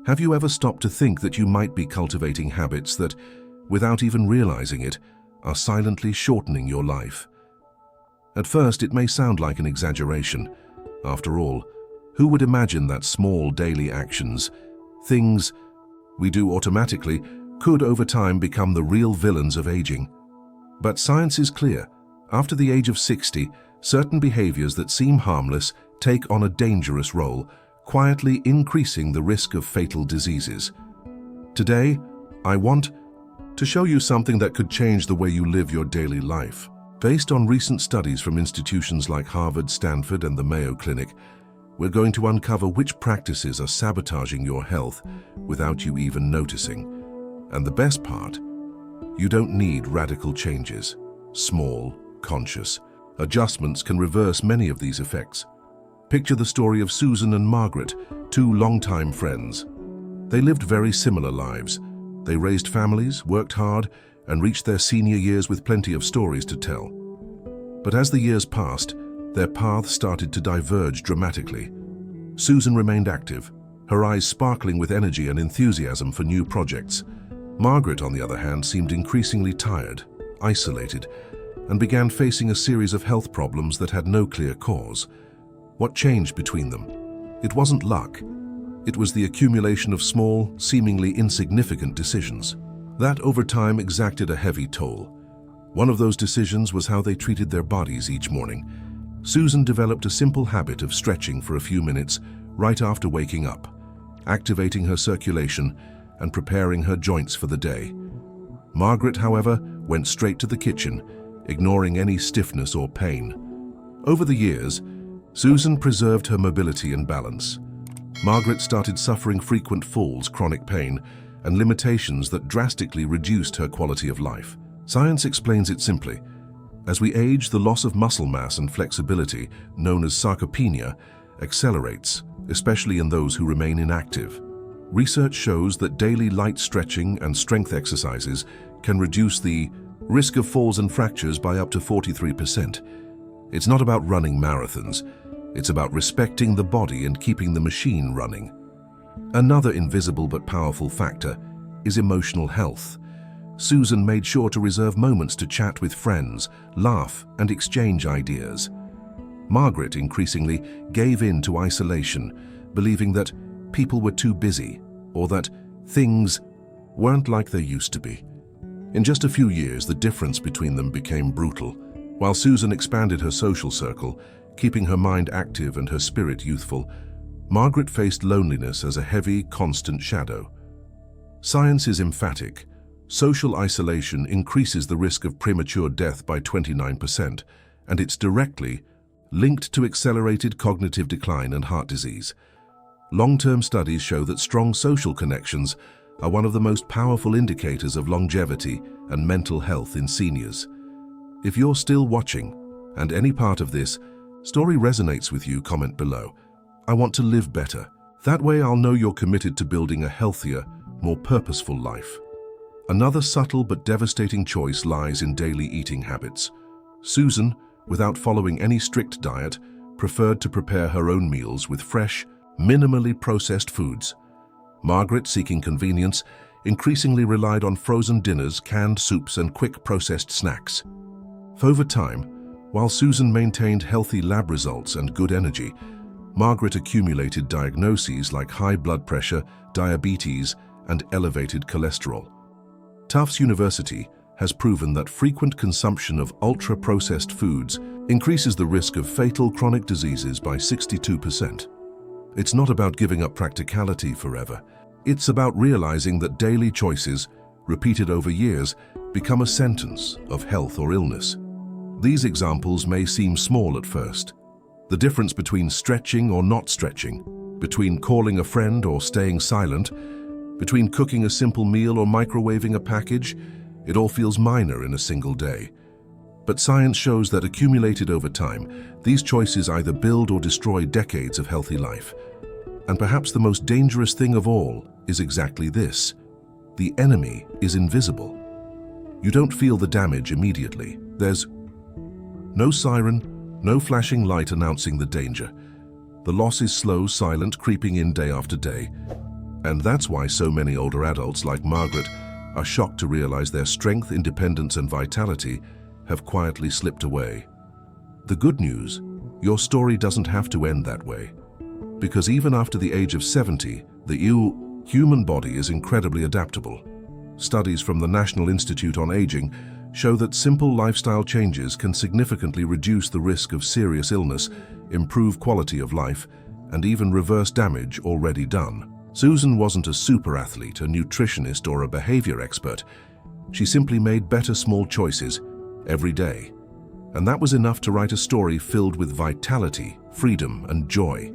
Have you ever stopped to think that you might be cultivating habits that, without even realizing it, are silently shortening your life? At first, it may sound like an exaggeration. After all, who would imagine that small daily actions, things we do automatically, could over time become the real villains of aging? But science is clear. After the age of 60, certain behaviors that seem harmless take on a dangerous role, quietly increasing the risk of fatal diseases. Today, I want to show you something that could change the way you live your daily life. Based on recent studies from institutions like Harvard, Stanford, and the Mayo Clinic, we're going to uncover which practices are sabotaging your health without you even noticing. And the best part, you don't need radical changes. Small, conscious adjustments can reverse many of these effects. Picture the story of Susan and Margaret, two longtime friends. They lived very similar lives. They raised families, worked hard, and reached their senior years with plenty of stories to tell. But as the years passed, their paths started to diverge dramatically. Susan remained active, her eyes sparkling with energy and enthusiasm for new projects. Margaret, on the other hand, seemed increasingly tired, isolated, and began facing a series of health problems that had no clear cause. What changed between them? It wasn't luck. It was the accumulation of small, seemingly insignificant decisions. That over time exacted a heavy toll. One of those decisions was how they treated their bodies each morning. Susan developed a simple habit of stretching for a few minutes right after waking up, activating her circulation and preparing her joints for the day. Margaret, however, went straight to the kitchen, ignoring any stiffness or pain. Over the years, Susan preserved her mobility and balance. Margaret started suffering frequent falls, chronic pain, and limitations that drastically reduced her quality of life. Science explains it simply. As we age, the loss of muscle mass and flexibility, known as sarcopenia, accelerates, especially in those who remain inactive. Research shows that daily light stretching and strength exercises can reduce the risk of falls and fractures by up to 43%. It's not about running marathons. It's about respecting the body and keeping the machine running. Another invisible but powerful factor is emotional health. Susan made sure to reserve moments to chat with friends, laugh, and exchange ideas. Margaret increasingly gave in to isolation, believing that people were too busy or that things weren't like they used to be. In just a few years, the difference between them became brutal. While Susan expanded her social circle, keeping her mind active and her spirit youthful, Margaret faced loneliness as a heavy, constant shadow. Science is emphatic. Social isolation increases the risk of premature death by 29%, and it's directly linked to accelerated cognitive decline and heart disease. Long-term studies show that strong social connections are one of the most powerful indicators of longevity and mental health in seniors. If you're still watching, and any part of this story resonates with you, comment below. I want to live better. That way I'll know you're committed to building a healthier, more purposeful life. Another subtle but devastating choice lies in daily eating habits. Susan, without following any strict diet, preferred to prepare her own meals with fresh, minimally processed foods. Margaret, seeking convenience, increasingly relied on frozen dinners, canned soups, and quick processed snacks. Over time, while Susan maintained healthy lab results and good energy, Margaret accumulated diagnoses like high blood pressure, diabetes, and elevated cholesterol. Tufts University has proven that frequent consumption of ultra-processed foods increases the risk of fatal chronic diseases by 62%. It's not about giving up practicality forever. It's about realizing that daily choices, repeated over years, become a sentence of health or illness. These examples may seem small at first. The difference between stretching or not stretching, between calling a friend or staying silent, between cooking a simple meal or microwaving a package, it all feels minor in a single day. But science shows that accumulated over time, these choices either build or destroy decades of healthy life. And perhaps the most dangerous thing of all is exactly this. The enemy is invisible. You don't feel the damage immediately. There's no siren, no flashing light announcing the danger. The loss is slow, silent, creeping in day after day. And that's why so many older adults like Margaret are shocked to realize their strength, independence, and vitality have quietly slipped away. The good news, your story doesn't have to end that way. Because even after the age of 70, the human body is incredibly adaptable. Studies from the National Institute on Aging show that simple lifestyle changes can significantly reduce the risk of serious illness, improve quality of life, and even reverse damage already done. Susan wasn't a super athlete, a nutritionist, or a behavior expert. She simply made better small choices every day. And that was enough to write a story filled with vitality, freedom, and joy.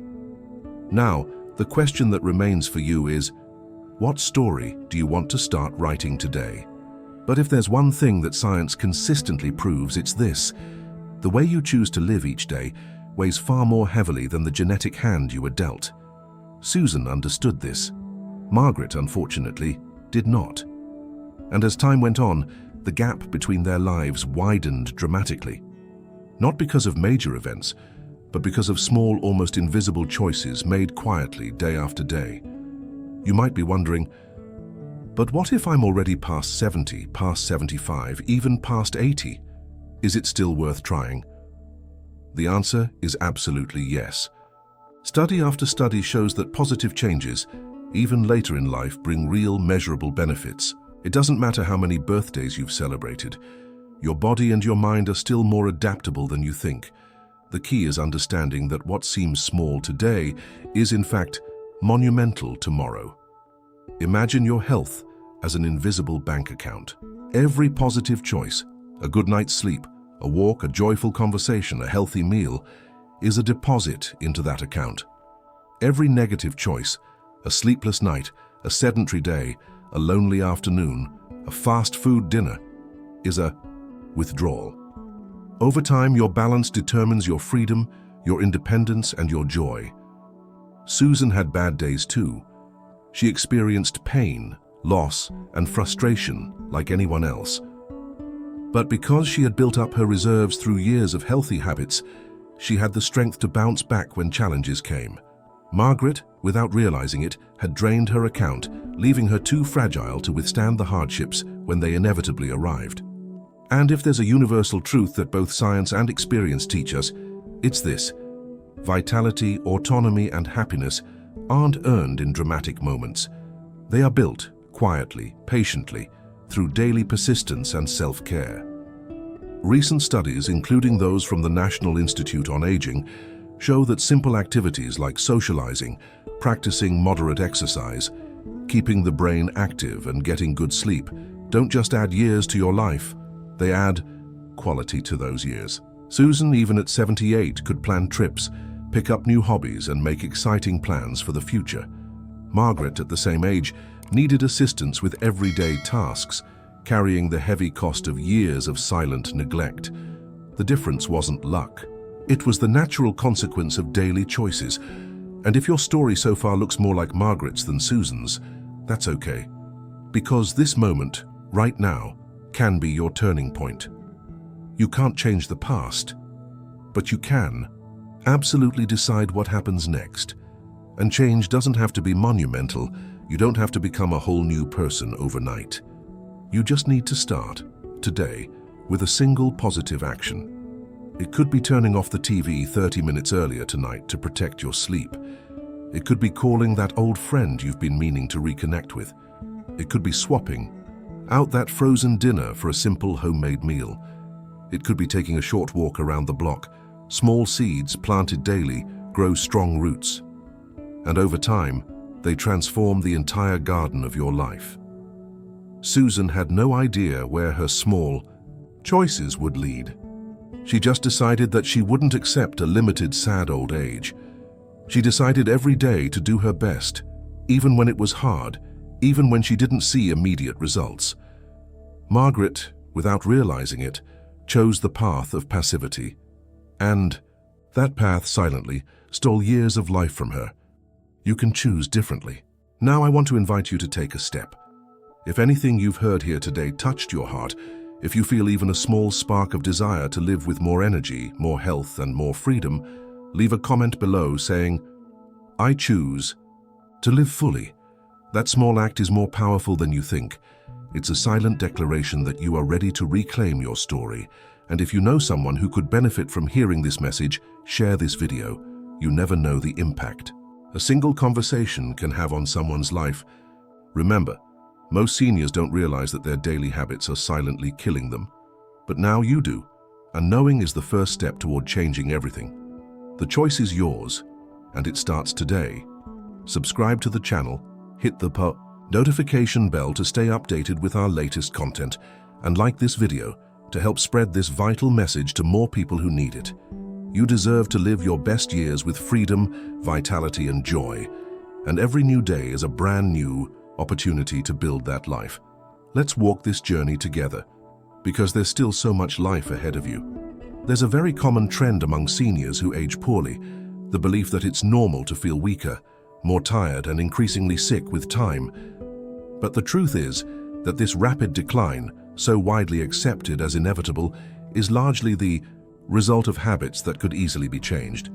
Now, the question that remains for you is, what story do you want to start writing today? But if there's one thing that science consistently proves, it's this: the way you choose to live each day weighs far more heavily than the genetic hand you were dealt. Susan understood this. Margaret, unfortunately, did not. And as time went on, the gap between their lives widened dramatically. Not because of major events, but because of small, almost invisible choices made quietly day after day. You might be wondering, but what if I'm already past 70, past 75, even past 80? Is it still worth trying? The answer is absolutely yes. Study after study shows that positive changes, even later in life, bring real, measurable benefits. It doesn't matter how many birthdays you've celebrated. Your body and your mind are still more adaptable than you think. The key is understanding that what seems small today is, in fact, monumental tomorrow. Imagine your health as an invisible bank account. Every positive choice, a good night's sleep, a walk, a joyful conversation, a healthy meal, is a deposit into that account. Every negative choice, a sleepless night, a sedentary day, a lonely afternoon, a fast food dinner, is a withdrawal. Over time, your balance determines your freedom, your independence, and your joy. Susan had bad days too. She experienced pain, loss, and frustration like anyone else. But because she had built up her reserves through years of healthy habits, she had the strength to bounce back when challenges came. Margaret, without realizing it, had drained her account, leaving her too fragile to withstand the hardships when they inevitably arrived. And if there's a universal truth that both science and experience teach us, it's this: vitality, autonomy, and happiness aren't earned in dramatic moments. They are built quietly, patiently, through daily persistence and self-care. Recent studies, including those from the National Institute on Aging, show that simple activities like socializing, practicing moderate exercise, keeping the brain active, and getting good sleep don't just add years to your life, they add quality to those years. Susan, even at 78, could plan trips, pick up new hobbies, and make exciting plans for the future. Margaret, at the same age, needed assistance with everyday tasks, carrying the heavy cost of years of silent neglect. The difference wasn't luck. It was the natural consequence of daily choices. And if your story so far looks more like Margaret's than Susan's, that's okay. Because this moment, right now, can be your turning point. You can't change the past, but you can absolutely decide what happens next. And change doesn't have to be monumental. You don't have to become a whole new person overnight. You just need to start, today, with a single positive action. It could be turning off the TV 30 minutes earlier tonight to protect your sleep. It could be calling that old friend you've been meaning to reconnect with. It could be swapping out that frozen dinner for a simple homemade meal. It could be taking a short walk around the block. Small seeds planted daily grow strong roots. And over time, they transform the entire garden of your life. Susan had no idea where her small choices would lead. She just decided that she wouldn't accept a limited, sad old age. She decided every day to do her best, even when it was hard, even when she didn't see immediate results. Margaret, without realizing it, chose the path of passivity. And that path silently stole years of life from her. You can choose differently. Now I want to invite you to take a step. If anything you've heard here today touched your heart, if you feel even a small spark of desire to live with more energy, more health, and more freedom, leave a comment below saying, "I choose to live fully. That small act is more powerful than you think. It's a silent declaration that you are ready to reclaim your story. And if you know someone who could benefit from hearing this message, share this video. You never know the impact a single conversation can have on someone's life. Remember, most seniors don't realize that their daily habits are silently killing them. But now you do, and knowing is the first step toward changing everything. The choice is yours, and it starts today. Subscribe to the channel, hit the notification bell to stay updated with our latest content, and like this video to help spread this vital message to more people who need it. You deserve to live your best years with freedom, vitality, and joy. And every new day is a brand new opportunity to build that life. Let's walk this journey together, because there's still so much life ahead of you. There's a very common trend among seniors who age poorly, the belief that it's normal to feel weaker, more tired, and increasingly sick with time. But the truth is that this rapid decline, so widely accepted as inevitable, is largely the result of habits that could easily be changed.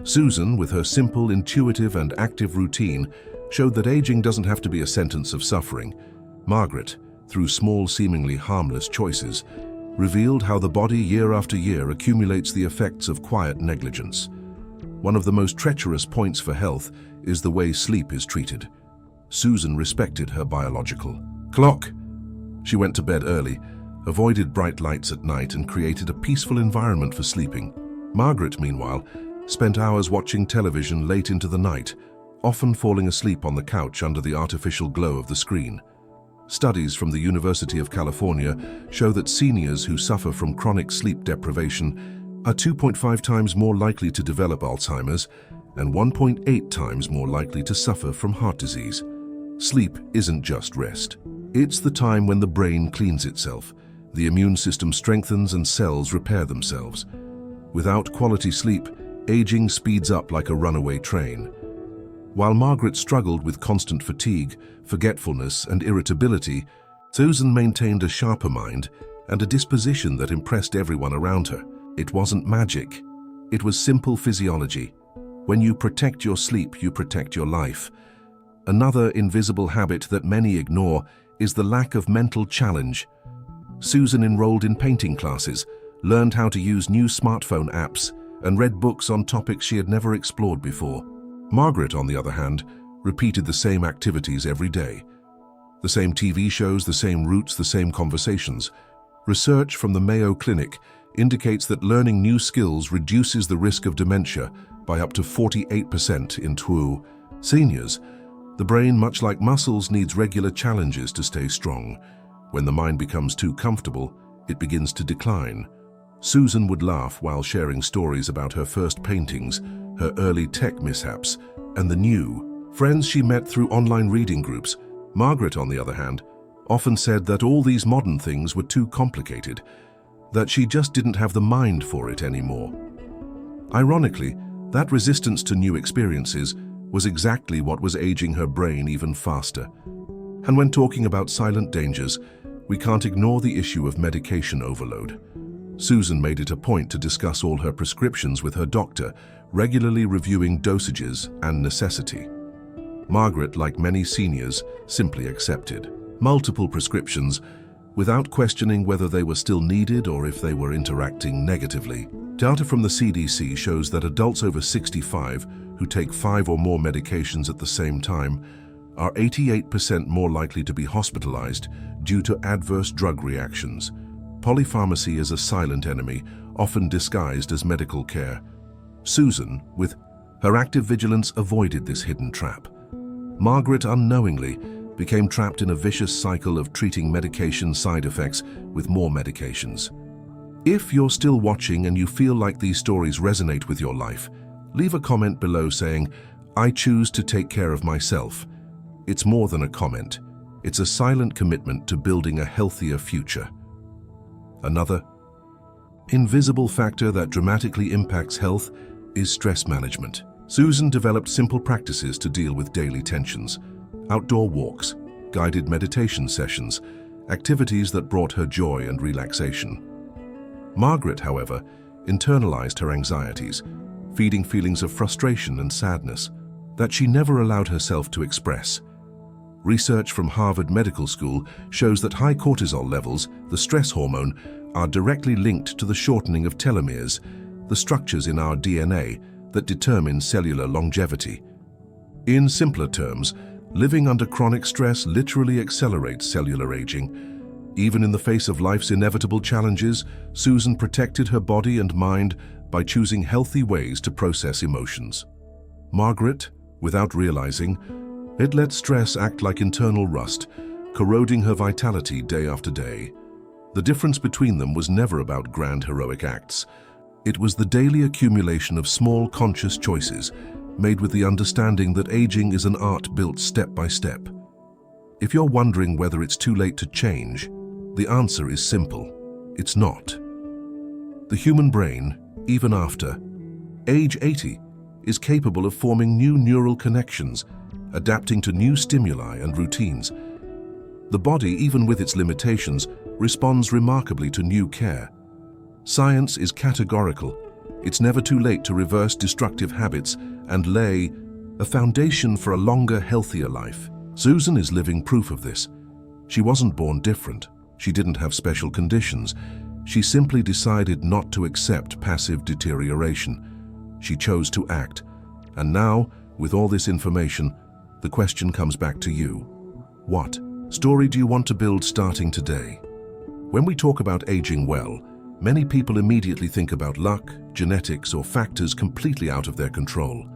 Susan, with her simple, intuitive, and active routine, showed that aging doesn't have to be a sentence of suffering. Margaret, through small, seemingly harmless choices, revealed how the body year after year accumulates the effects of quiet negligence. One of the most treacherous points for health is the way sleep is treated. Susan respected her biological clock. She went to bed early, avoided bright lights at night, and created a peaceful environment for sleeping. Margaret, meanwhile, spent hours watching television late into the night, often falling asleep on the couch under the artificial glow of the screen. Studies from the University of California show that seniors who suffer from chronic sleep deprivation are 2.5 times more likely to develop Alzheimer's and 1.8 times more likely to suffer from heart disease. Sleep isn't just rest. It's the time when the brain cleans itself, the immune system strengthens, and cells repair themselves. Without quality sleep, aging speeds up like a runaway train. While Margaret struggled with constant fatigue, forgetfulness, and irritability, Susan maintained a sharper mind and a disposition that impressed everyone around her. It wasn't magic. It was simple physiology. When you protect your sleep, you protect your life. Another invisible habit that many ignore is the lack of mental challenge. Susan enrolled in painting classes, learned how to use new smartphone apps, and read books on topics she had never explored before. Margaret, on the other hand, repeated the same activities every day. The same TV shows, the same routes, the same conversations. Research from the Mayo Clinic indicates that learning new skills reduces the risk of dementia by up to 48% in seniors. The brain, much like muscles, needs regular challenges to stay strong. When the mind becomes too comfortable, it begins to decline. Susan would laugh while sharing stories about her first paintings, her early tech mishaps, and the new friends she met through online reading groups. Margaret, on the other hand, often said that all these modern things were too complicated, that she just didn't have the mind for it anymore. Ironically, that resistance to new experiences was exactly what was aging her brain even faster. And when talking about silent dangers, we can't ignore the issue of medication overload. Susan made it a point to discuss all her prescriptions with her doctor, regularly reviewing dosages and necessity. Margaret, like many seniors, simply accepted multiple prescriptions without questioning whether they were still needed or if they were interacting negatively. Data from the CDC shows that adults over 65 who take 5 or more medications at the same time are 88% more likely to be hospitalized due to adverse drug reactions. Polypharmacy is a silent enemy, often disguised as medical care. Susan, with her active vigilance, avoided this hidden trap. Margaret unknowingly became trapped in a vicious cycle of treating medication side effects with more medications. If you're still watching and you feel like these stories resonate with your life, leave a comment below saying, "I choose to take care of myself." It's more than a comment. It's a silent commitment to building a healthier future. Another invisible factor that dramatically impacts health is stress management. Susan developed simple practices to deal with daily tensions: outdoor walks, guided meditation sessions, activities that brought her joy and relaxation. Margaret, however, internalized her anxieties, feeding feelings of frustration and sadness that she never allowed herself to express. Research from Harvard Medical School shows that high cortisol levels, the stress hormone, are directly linked to the shortening of telomeres, the structures in our DNA that determine cellular longevity. In simpler terms, living under chronic stress literally accelerates cellular aging. Even in the face of life's inevitable challenges, Susan protected her body and mind by choosing healthy ways to process emotions. Margaret, without realizing, it let stress act like internal rust, corroding her vitality day after day. The difference between them was never about grand heroic acts. It was the daily accumulation of small conscious choices, made with the understanding that aging is an art built step by step. If you're wondering whether it's too late to change, the answer is simple. It's not. The human brain, even after age 80, is capable of forming new neural connections, adapting to new stimuli and routines. The body, even with its limitations, responds remarkably to new care. Science is categorical. It's never too late to reverse destructive habits and lay a foundation for a longer, healthier life. Susan is living proof of this. She wasn't born different. She didn't have special conditions. She simply decided not to accept passive deterioration. She chose to act. And now, with all this information, the question comes back to you. What story do you want to build starting today? When we talk about aging well, many people immediately think about luck, genetics, or factors completely out of their control.